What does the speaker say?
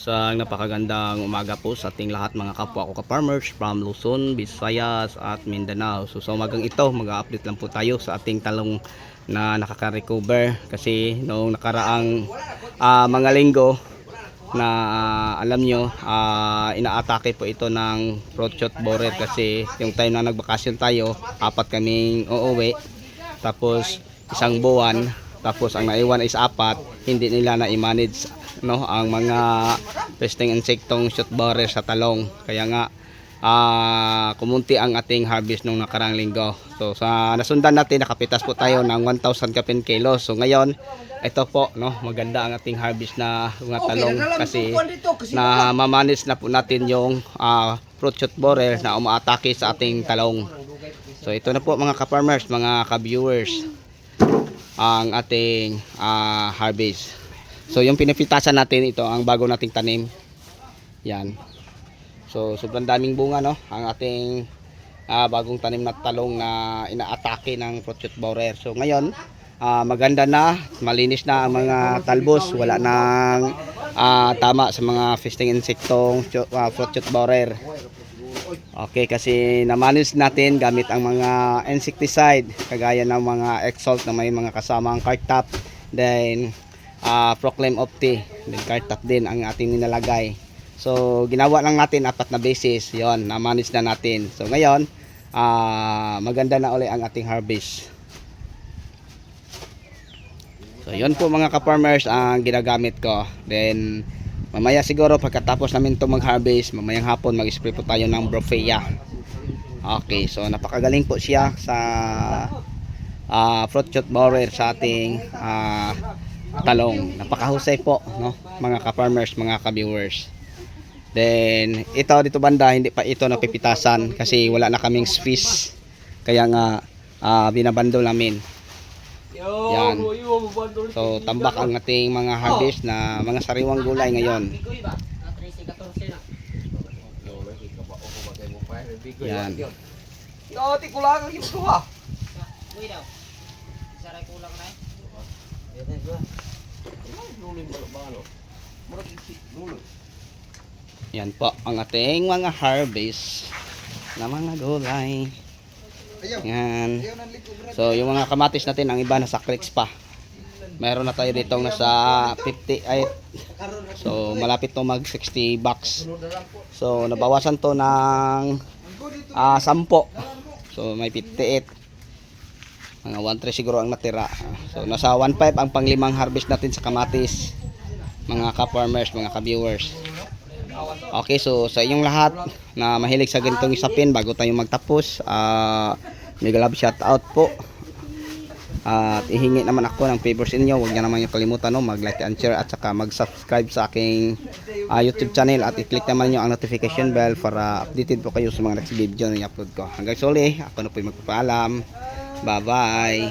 Sa napakagandang umaga po sa ating lahat mga kapwa ko ka-farmers from Luzon, Visayas at Mindanao. So sa umagang ito, mag-update lang po tayo sa ating talong na nakaka-recover kasi noong nakaraang mga linggo na alam nyo, inaatake po ito ng fruit shot borer kasi yung time na nagbakasyon tayo, apat kaming uuwi, tapos isang buwan, tapos ang naiwan is apat, hindi nila na-manage ang mga pesting insektong shoot borer sa talong, kaya nga kumunti ang ating harvest nung nakarang linggo. So sa nasundan natin, nakapitas po tayo ng 1,000 kapin kilos. So ngayon ito po, maganda ang ating harvest na mga talong kasi na mamanis na po natin yung fruit shot borer na umaatake sa ating talong. So ito na po mga ka-farmers, mga ka-viewers, ang ating harvest. So yung pinipitasan natin, ito ang bago nating tanim. Yan. So sobrang daming bunga, ang ating bagong tanim na talong na inaatake ng fruit shot borer. So ngayon maganda na, malinis na ang mga talbos, wala nang tama sa mga festing insektong fruit shot borer. Okay, kasi namanis natin gamit ang mga insecticide kagaya ng mga Exalt na may mga kasamang Cartap, then Proclaim Opti, then Cartap din ang ating nilalagay. So ginawa lang natin 4 na beses, yon, namanis na natin. So ngayon maganda na uli ang ating harvest. So yun po mga ka-farmers ang ginagamit ko. Then mamaya siguro pagkatapos namin ito mag-harvest, mamayang hapon mag-spray po tayo ng Brofea. Okay, so napakagaling po siya sa fruit shot borer sa ating talong. Napakahusay po, mga ka-farmers, mga ka-viewers. Then ito dito banda, hindi pa ito napipitasan kasi wala na kaming space, kaya nga binabando namin. Yan. So tambak ang ating mga harvest na mga sariwang gulay ngayon. Yan. Yan po ang ating mga harvest na mga gulay. Yan. So yung mga kamatis natin, ang iba nasa creeks pa. Meron na tayo dito nasa 58. So malapit to mag 60 bucks. So nabawasan to ng 10. So may 58. Mga 1.3 siguro ang natira. So nasa 1.5 ang panglimang harvest natin sa kamatis, mga ka-farmers, mga ka-viewers. Okay, so sa inyong lahat na mahilig sa ganitong isapin, bago tayo magtapos, mega love shout out po. At ihingi naman ako ng favor sa inyo. Huwag niyo naman yung kalimutan, mag-like and share at saka mag-subscribe sa aking YouTube channel at i-click naman niyo ang notification bell para updated po kayo sa mga next video na i-upload ko. Hanggang sa uli, ako na po yung magpapaalam. Bye bye.